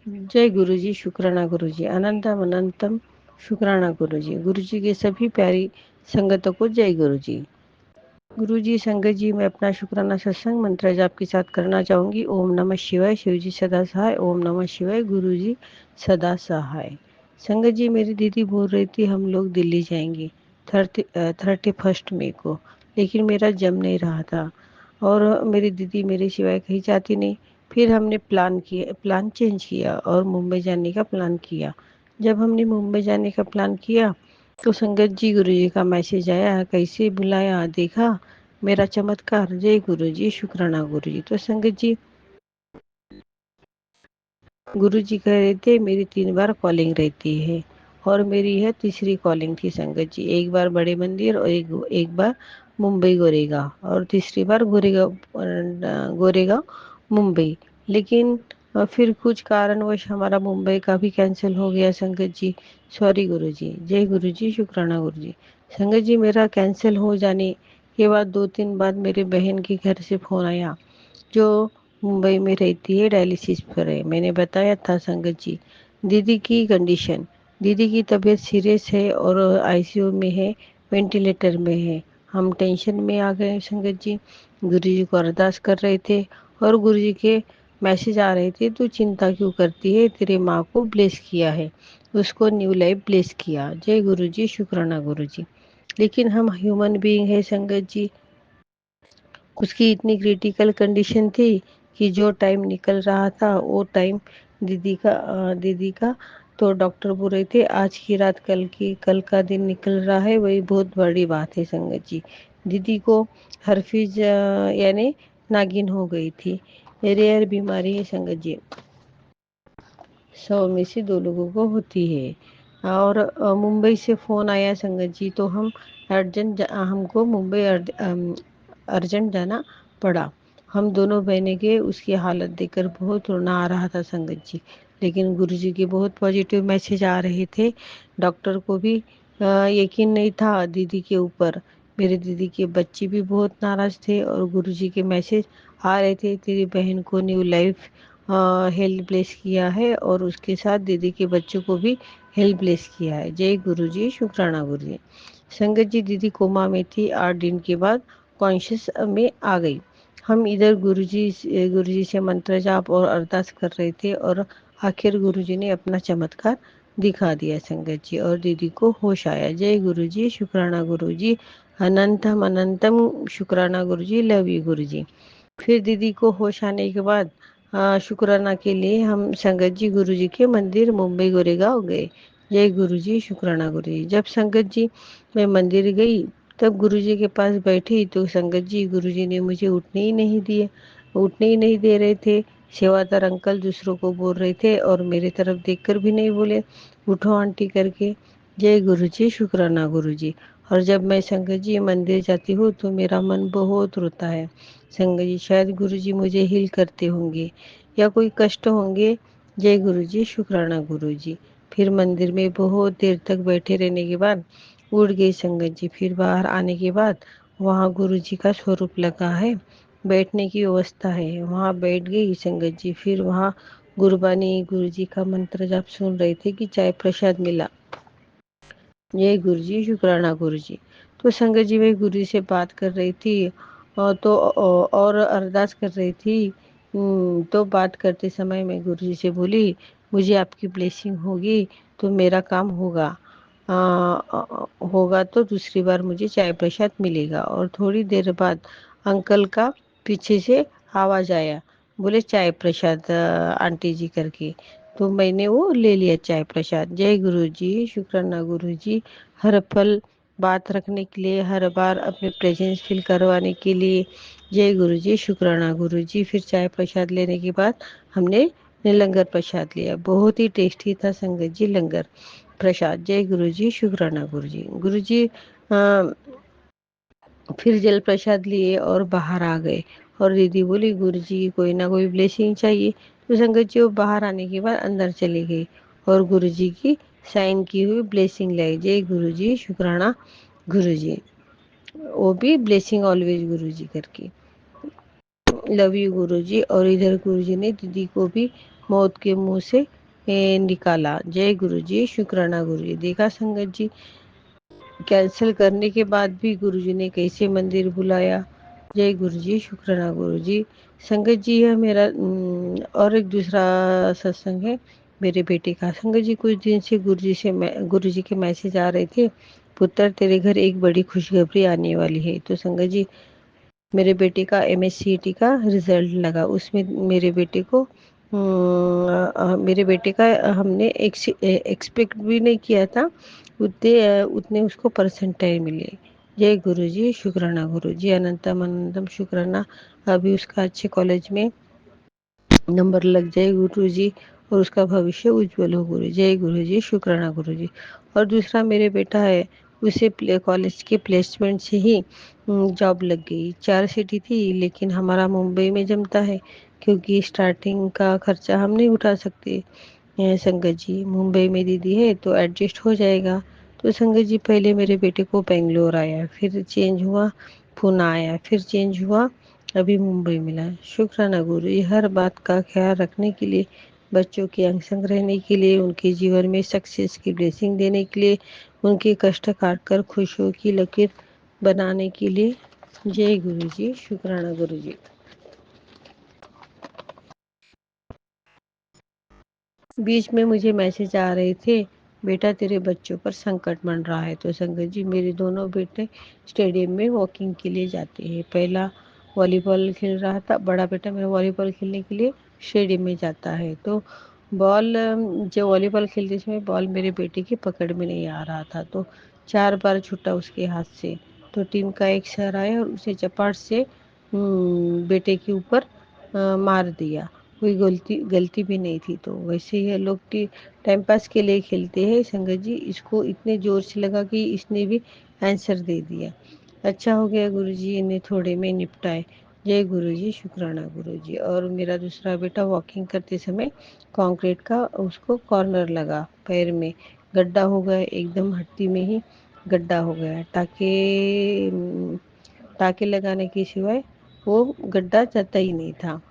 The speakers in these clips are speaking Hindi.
जय गुरुजी, शुक्राना गुरुजी, अनंतम अनंतम शुक्राना गुरुजी। गुरुजी की सभी प्यारी संगतों को जय गुरुजी। गुरुजी, संगत जी, मैं अपना शुक्राना सत्संग मंत्र जाप के साथ करना चाहूंगी। ओम नमः शिवाय, शिवजी सदा सहाय। ओम नमः शिवाय, गुरुजी सदा सहाय। संगत जी, मेरी दीदी बोल रही थी हम लोग दिल्ली जाएंगे 31 मई को, लेकिन मेरा जम नहीं रहा था और मेरी दीदी मेरे सिवाय कहीं जाती नहीं। फिर हमने प्लान चेंज किया और मुंबई जाने का प्लान किया। जब हमने मुंबई जाने का प्लान किया तो संगत जी, गुरुजी का मैसेज आया, कैसे बुलाया देखा मेरा चमत्कार। जय गुरुजी, शुक्राना गुरुजी। तो संगत जी, गुरुजी कह रहे थे मेरी 3 बार कॉलिंग रहती है और मेरी है तीसरी कॉलिंग थी संगत जी। एक बार बड़े मंदिर और एक बार मुंबई गोरेगांव और तीसरी बार गोरेगांव मुंबई। लेकिन फिर कुछ कारणवश हमारा मुंबई का भी कैंसिल हो गया संगत जी। सॉरी गुरुजी। जय गुरुजी, शुक्राना गुरुजी। संगत जी, मेरा कैंसिल हो जाने के बाद 2 दिन बाद मेरे बहन के घर से फोन आया, जो मुंबई में रहती है, डायलिसिस पर है। मैंने बताया था संगत जी दीदी की कंडीशन। दीदी की तबीयत सीरियस है और आईसीयू में है, वेंटिलेटर में है। हम टेंशन में आ गए संगत जी। गुरुजी को अरदास कर रहे थे और गुरुजी के मैसेज आ रहे थे, तू चिंता क्यों करती है, तेरे माँ को ब्लेस किया है, उसको न्यू लाइफ ब्लेस किया। जय गुरुजी, शुक्राना गुरुजी। लेकिन हम ह्यूमन बीइंग है संगत जी। उसकी इतनी क्रिटिकल कंडीशन थी कि जो टाइम निकल रहा था वो टाइम दीदी का तो डॉक्टर बोल रहे थे आज की रात कल का दिन निकल रहा है, वही बहुत बड़ी बात है संगत जी। दीदी को हर्फिज यानी नागिन हो गई थी। रेयर बीमारी है संगत जी, 100 में से 2 लोगों को होती है। और मुंबई से फ़ोन आया संगत जी, तो हमको मुंबई अर्जेंट जाना पड़ा। हम दोनों बहनें गए, उसकी हालत देखकर बहुत रोना आ रहा था संगत जी। लेकिन गुरुजी के बहुत पॉजिटिव मैसेज आ रहे थे। डॉक्टर को भी यकीन नहीं था दीदी के ऊपर। मेरे दीदी के बच्चे भी बहुत नाराज थे और गुरुजी के मैसेज आ रहे थे, तेरी बहन को न्यू लाइफ हेल्थ ब्लेस किया है और उसके साथ दीदी के बच्चों को भी हेल्थ ब्लेस किया है। जय गुरुजी, शुक्राना गुरुजी। संगत जी, दीदी कोमा में थी, 8 दिन के बाद कॉन्शियस में आ गई। हम इधर गुरुजी से मंत्र जाप और अरदास कर रहे थे और आखिर गुरुजी ने अपना चमत्कार दिखा दिया संगत जी और दीदी को होश आया। जय गुरुजी, शुक्राना गुरुजी, अनंतम अनंतम शुक्राना गुरुजी, लव यू गुरुजी। फिर दीदी को होश आने के बाद शुक्राना के लिए हम संगत जी गुरुजी के मंदिर मुंबई गोरेगांव गए। जय गुरुजी, शुक्राना गुरुजी। जब संगत जी मैं मंदिर गई तब गुरुजी के पास बैठी तो संगत जी गुरुजी ने मुझे उठने ही नहीं दे रहे थे। सेवादार अंकल दूसरों को बोल रहे थे और मेरे तरफ देखकर भी नहीं बोले उठो आंटी करके। जय गुरुजी, शुक्राना गुरुजी। और जब मैं संगत जी मंदिर जाती हूँ तो मेरा मन बहुत रोता है संगत जी। शायद गुरुजी मुझे हील करते होंगे या कोई कष्ट होंगे। जय गुरुजी, शुक्राना गुरुजी। फिर मंदिर में बहुत देर तक बैठे रहने के बाद उठ गई संगत जी। फिर बाहर आने के बाद वहाँ गुरुजी का स्वरूप लगा है, बैठने की व्यवस्था है, वहाँ बैठ गई संगत जी। फिर वहाँ गुरबानी गुरुजी का मंत्र जाप सुन रहे थे कि चाय प्रसाद मिला। जय गुरुजी, शुक्राना गुरुजी। तो संगत जी मैं गुरु से बात कर रही थी और अरदास कर रही थी। तो बात करते समय मैं गुरुजी से बोली मुझे आपकी ब्लेसिंग होगी तो मेरा काम होगा। होगा तो दूसरी बार मुझे चाय प्रसाद मिलेगा। और थोड़ी देर बाद अंकल का पीछे से आवाज आया, बोले चाय प्रसाद आंटी जी करके। तो मैंने वो ले लिया चाय प्रसाद। जय गुरु जी, शुक्राना गुरु जी। हर पल बात रखने के लिए, हर बार अपने प्रेजेंस फील करवाने के लिए। जय गुरु जी, शुक्राना गुरु जी। फिर चाय प्रसाद लेने के बाद हमने लंगर प्रसाद लिया, बहुत ही टेस्टी था संगत जी लंगर प्रसाद। जय गुरु जी, शुक्राना गुरु जी। गुरु जी फिर जल प्रसाद लिए और बाहर आ गए और दीदी बोली गुरु जी कोई ना कोई ब्लेसिंग चाहिए। तो संगत जी वो बाहर आने के बाद अंदर चली गई और गुरु जी की साइन की हुई ब्लेसिंग लाई। जय गुरु जी, शुक्राना गुरु जी। वो भी ब्लेसिंग ऑलवेज गुरु जी करके। लव यू गुरुजी। और इधर गुरुजी ने दीदी को भी मौत के मुंह से निकाला। जय गुरुजी, शुक्राना गुरुजी। देखा संगत जी, कैंसिल करने के बाद भी गुरुजी ने कैसे मंदिर बुलाया। जय गुरुजी, शुक्राना गुरुजी। संगत जी, यह मेरा और एक दूसरा सत्संग है मेरे बेटे का। संगत जी, कुछ दिन से गुरुजी के मैसेज आ रहे थे, पुत्र तेरे घर एक बड़ी खुशखबरी आने वाली है। तो संगत जी, मेरे बेटे का MSCET का रिजल्ट लगा। उसमें मेरे बेटे का हमने एक्सपेक्ट भी नहीं किया था, उतने उसको परसेंटाइल मिले। जय गुरुजी, शुक्राना गुरुजी, अनंतम अनंतम शुक्राना। अभी उसका अच्छे कॉलेज में नंबर लग जाए गुरुजी, और उसका भविष्य उज्जवल हो गुरु। जय गुरुजी, शुक्राना गुरुजी। और दूसरा मेरे बेटा है, उसे कॉलेज के प्लेसमेंट से ही जॉब लग गई। 4 सिटी थी, लेकिन हमारा मुंबई में जमता है, क्योंकि स्टार्टिंग का खर्चा हम नहीं उठा सकते। संगत जी, मुंबई में दीदी है तो एडजस्ट हो जाएगा। तो संगत जी, पहले मेरे बेटे को बेंगलोर आया, फिर चेंज हुआ, पुणे आया, फिर चेंज हुआ, अभी मुंबई मिला। शुक्राना गुरु। ये हर बात का ख्याल रखने के लिए, बच्चों के अंग संग रहने के लिए, उनके जीवन में सक्सेस की ब्लेसिंग देने के लिए, उनके कष्ट काट कर खुशियों की लकीर बनाने के लिए। जय गुरु जी, शुक्राना गुरु जी। बीच में मुझे मैसेज आ रहे थे, बेटा तेरे बच्चों पर संकट बन रहा है। तो संगत जी, मेरे दोनों बेटे स्टेडियम में वॉकिंग के लिए जाते हैं। पहला वॉलीबॉल खेल रहा था, बड़ा बेटा मेरा वॉलीबॉल खेलने के लिए स्टेडियम में जाता है। तो बॉल जो वॉलीबॉल खेलते समय बॉल मेरे बेटे की पकड़ में नहीं आ रहा था, तो 4 बार छूटा उसके हाथ से। तो टीम का एक सर आया और उसे चपाट से बेटे के ऊपर मार दिया। कोई गलती गलती भी नहीं थी। तो वैसे ये लोग टाइम पास के लिए खेलते हैं संगत जी। इसको इतने जोर से लगा कि इसने भी आंसर दे दिया। अच्छा हो गया गुरुजी, इन्हें थोड़े में निपटाए। जय गुरुजी, शुक्राना गुरुजी। और मेरा दूसरा बेटा वॉकिंग करते समय कंक्रीट का उसको कॉर्नर लगा, पैर में गड्ढा हो गया, एकदम हड्डी में ही गड्ढा हो गया। टाके लगाने के सिवाय वो गड्ढा जाता ही नहीं था,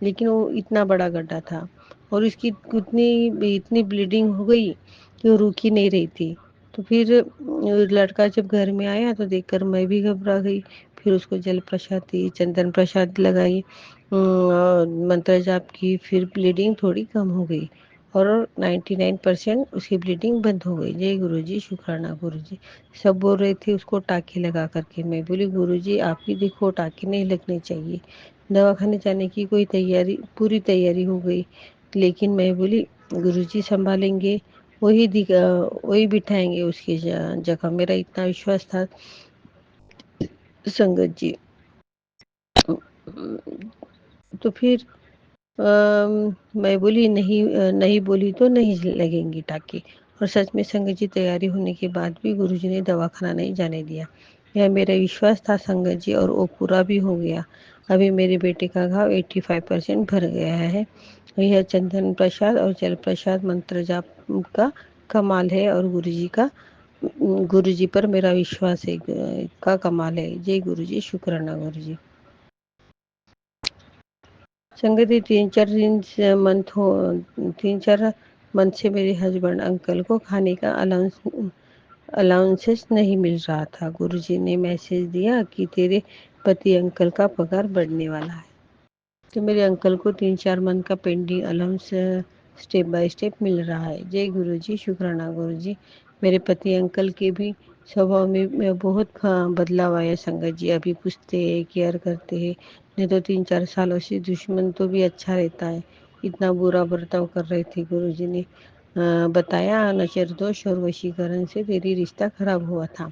लेकिन वो इतना बड़ा गड्ढा था, और इसकी इतनी इतनी ब्लीडिंग हो गई कि वो रुक ही नहीं रही थी। तो फिर लड़का जब घर में आया तो देखकर मैं भी घबरा गई। फिर उसको जल प्रसाद दी, चंदन प्रसाद लगाई, और मंत्र जाप की। फिर ब्लीडिंग थोड़ी कम हो गई और 99% उसकी ब्लीडिंग बंद हो गई। जय गुरु जी, शुक्राना गुरु जी। सब बोल रहे थे उसको टाँके लगा करके। मैं बोली गुरु जी, आप ही देखो, टाँके नहीं लगने चाहिए। दवाखाने जाने की कोई तैयारी, पूरी तैयारी हो गई, लेकिन मैं बोली गुरुजी संभालेंगे, वही बिठाएंगे उसकी जगह। मेरा इतना विश्वास था संगत जी। तो फिर मैं बोली नहीं, नहीं बोली तो नहीं लगेंगी टाँके। और सच में संगत जी, तैयारी होने के बाद भी गुरुजी ने दवाखाना नहीं जाने दिया। यह मेरा विश्वास था संगत जी, और वो पूरा भी हो गया। अभी मेरे बेटे का घाव 85% भर गया है। यह चंदन प्रसाद और जल प्रसाद मंत्र जाप का कमाल है, और गुरुजी पर मेरा विश्वास है का कमाल है। जय गुरुजी, शुक्राना गुरुजी। संगति 3-4 मंथ से मेरे हस्बैंड अंकल को खाने का अलाउंसेस नहीं मिल रहा था। गुरुजी ने मैसेज दिया कि तेरे पति अंकल का पगार बढ़ने वाला है। तो मेरे अंकल को 3-4 मंथ का pending allowance step by step मिल रहा है। जय गुरुजी, शुक्राना गुरुजी। मेरे पति अंकल के भी स्वभाव में बहुत बदलाव आया संगत जी। अभी पूछते हैं, केयर करते हैं। नहीं तो 3-4 सालों से दुश्मन तो भी अच्छा रहता है, इतना बुरा बर्ताव कर रहे थे। गुरुजी ने बताया, नजर दोष और वशीकरण से तेरी रिश्ता खराब हुआ था।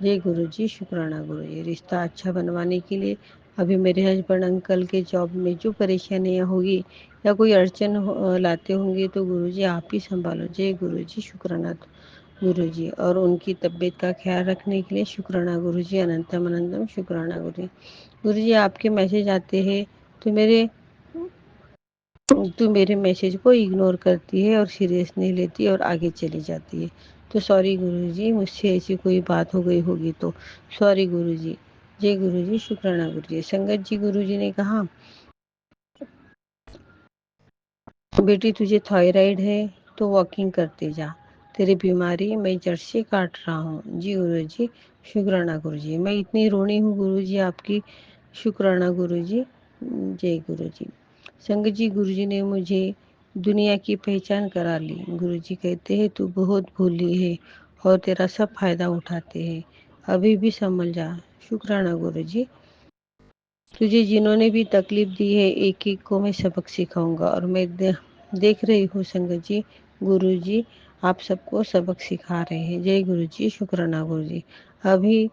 जय गुरुजी, शुक्राना गुरुजी। रिश्ता अच्छा बनवाने के लिए अभी मेरे हस्बैंड अंकल के जॉब में जो परेशानियां होगी या कोई अड़चन लाते होंगे, तो गुरुजी आप ही संभालो। जय गुरुजी, शुक्राना गुरुजी। और उनकी तबीयत का ख्याल रखने के लिए शुक्राना गुरुजी, अनंतम अनंतम शुक्राना गुरुजी। गुरुजी, आपके मैसेज आते हैं तो मेरे मैसेज को इग्नोर करती है और सीरियस नहीं लेती और आगे चली जाती है। तो सॉरी गुरुजी, मुझसे ऐसी कोई बात हो गई होगी तो सॉरी गुरुजी। जय गुरुजी, शुक्राना गुरुजी। संगत जी, गुरुजी ने कहा बेटी तुझे थायराइड है तो वॉकिंग करते जा, तेरी बीमारी मैं जड़ से काट रहा हूँ। जी गुरु जी, शुक्राना गुरु जी। मैं इतनी रोनी हूँ गुरु जी आपकी, शुक्राना गुरु जी। जय गुरु जी। संगत जी, गुरु जी ने मुझे दुनिया की पहचान करा ली। गुरु जी कहते हैं तू बहुत भोली है और तेरा सब फायदा उठाते हैं, अभी भी संभल जा। शुक्राना गुरु जी। तुझे जिन्होंने भी तकलीफ दी है, एक एक को मैं सबक सिखाऊंगा। और मैं देख रही हूँ संगत जी, गुरु जी आप सबको सबक सिखा रहे हैं। जय गुरु जी, शुक्राना गुरु जी। अभी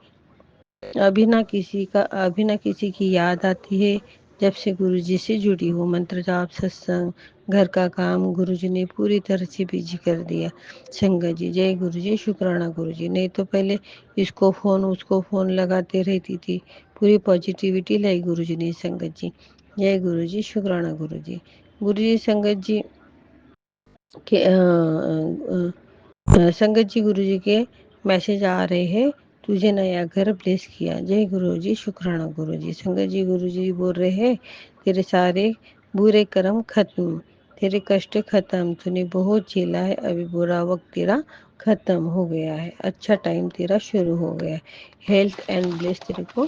अभी ना किसी की याद आती है। जब से गुरु जी से जुड़ी हूँ, मंत्र जाप, सत्संग, घर का काम गुरु जी ने पूरी तरह से बिजी कर दिया। संगत जी, जय गुरु जी, शुक्राना गुरु जी। नहीं तो पहले इसको फोन उसको फोन लगाते रहती थी, पूरी पॉजिटिविटी लाई गुरु जी ने। संगत जी, जय गुरु जी, शुक्राना गुरु जी। गुरु जी संगत जी के संगत जी, गुरु जी के मैसेज आ रहे हैं, तुझे नया घर ब्लेस किया। जय गुरु जी, शुक्राना गुरु जी। संगत जी, गुरु जी बोल रहे हैं तेरे सारे बुरे कर्म खत्म, तेरे कष्ट खत्म, तूने बहुत झेला है, अभी बुरा वक्त तेरा खत्म हो गया है, अच्छा टाइम तेरा शुरू हो गया है। हेल्थ एंड ब्लेस तेरे को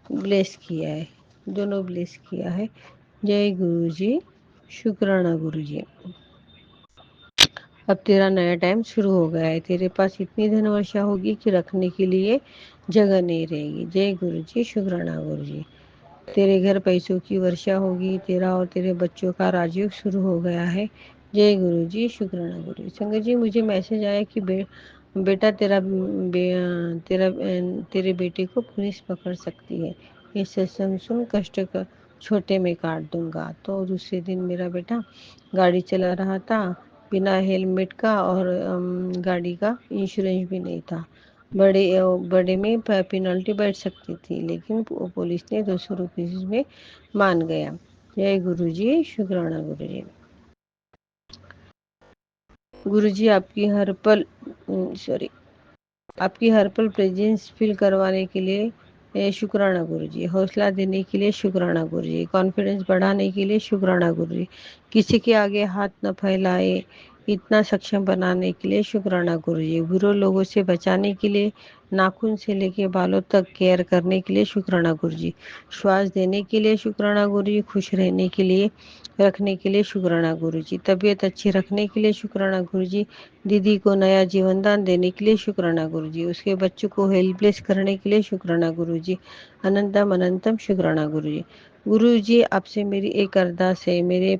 ब्लेस किया है, दोनों ब्लेस किया है। जय गुरु जी, शुक्राना गुरु जी। अब तेरा नया टाइम शुरू हो गया है, तेरे पास इतनी धन वर्षा होगी कि रखने के लिए जगह नहीं रहेगी। जय गुरु जी, शुक्राना गुरु जी। तेरे घर पैसों की वर्षा होगी, तेरा और तेरे बच्चों का राजयोग शुरू हो गया है। जय गुरु जी, शुक्राना गुरु जी। संगत जी, मुझे मैसेज आया कि बेटा तेरे बेटे को पुलिस पकड़ सकती है, ये सत्संग सुन कष्ट का छोटे में काट दूंगा। तो दूसरे दिन मेरा बेटा गाड़ी चला रहा था बिना हेलमेट का, और गाड़ी का इंश्योरेंस भी नहीं था। बड़े में पेनल्टी बैठ सकती थी, लेकिन पुलिस ने 200 रुपये में मान गया। जय गुरु जी, शुक्राना गुरु जी। गुरु जी आपकी हर पल प्रेजेंस फील करवाने के लिए शुक्राना गुरु जी। हौसला देने के लिए शुक्राना गुरु जी। कॉन्फिडेंस बढ़ाने के लिए शुक्राना गुरु जी। किसी के आगे हाथ न फैलाए, इतना सक्षम बनाने के लिए शुक्राना गुरु जी। बुरे लोगों से बचाने के लिए, नाखून से लेके बालों तक केयर करने के लिए शुक्राना गुरु जी। श्वास देने के लिए शुक्राना गुरु जी। खुश रहने के लिए, रखने के लिए शुक्राना गुरु जी। तबीयत अच्छी रखने के लिए शुक्राना गुरु जी। दीदी को नया जीवन दान देने के लिए शुक्राना गुरु जी। उसके बच्चों को हेल्पलेस करने के लिए शुक्राना गुरु जी। अनंतम अनंतम शुक्राना गुरु जी। गुरु जी, आपसे मेरी एक अरदास है, मेरे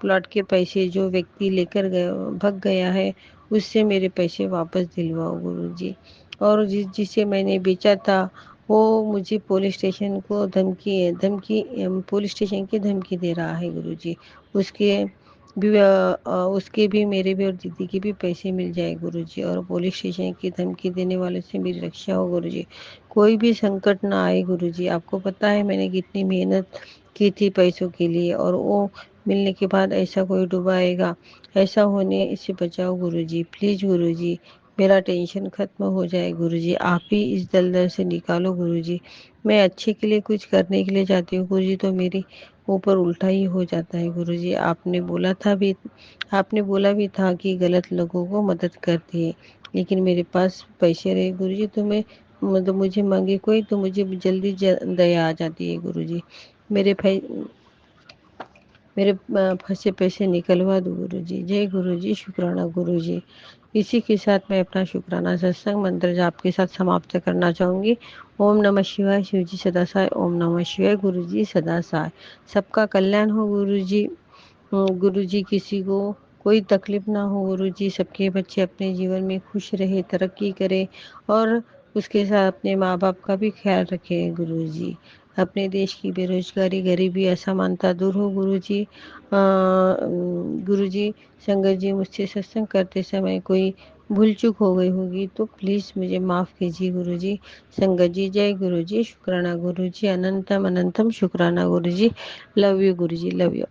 प्लॉट के पैसे जो व्यक्ति लेकर भग गया है, उससे मेरे पैसे वापस दिलवाओ गुरु जी। और जिसे मैंने बेचा था, वो मुझे पुलिस स्टेशन को धमकी धमकी पुलिस स्टेशन की धमकी दे रहा है गुरु जी। उसके उसके भी, मेरे भी और दीदी के भी पैसे मिल जाए गुरु जी। और पुलिस स्टेशन की धमकी देने वाले से मेरी रक्षा हो गुरु जी। कोई भी संकट ना आए गुरु जी। आपको पता है मैंने कितनी मेहनत की थी पैसों के लिए, और वो मिलने के बाद ऐसा कोई डुबाएगा, ऐसा होने इससे बचाओ गुरु जी। प्लीज गुरु जी, मेरा टेंशन खत्म हो जाए गुरु जी। आप ही इस दलदल से निकालो गुरु जी। मैं अच्छे के लिए कुछ करने के लिए जाती हूँ गुरु जी, तो मेरी ऊपर उल्टा ही हो जाता है गुरु जी। आपने बोला भी था कि गलत लोगों को मदद करती है, लेकिन मेरे पास पैसे रहे गुरु जी, तो मैं मतलब मुझे मांगे कोई तो मुझे जल्दी दया आ जाती है गुरु जी। मेरे मेरे फंसे पैसे निकलवा दो गुरु जी। जय गुरु जी, शुक्राना गुरु जी। इसी के साथ मैं अपना शुक्राना सत्संग मंत्र जाप के साथ समाप्त करना चाहूँगी। ओम नमः शिवाय। शिव जी सदा सहाय। ओम नमः शिवाय। गुरु जी सदा सहाय। सबका कल्याण हो गुरु जी। गुरु जी, किसी को कोई तकलीफ ना हो गुरु जी। सबके बच्चे अपने जीवन में खुश रहे, तरक्की करे, और उसके साथ अपने माँ बाप का भी ख्याल रखे गुरु जी। अपने देश की बेरोजगारी, गरीबी, असमानता दूर हो गुरु जी। गुरु जी, संगत जी, मुझसे सत्संग करते समय कोई भूल चूक हो गई होगी तो प्लीज़ मुझे माफ़ कीजिए गुरु जी। संगत जी, जय गुरु जी, शुक्राना गुरु जी। अनंतम अनंतम शुक्राना गुरु जी। Love you Guru ji, love you.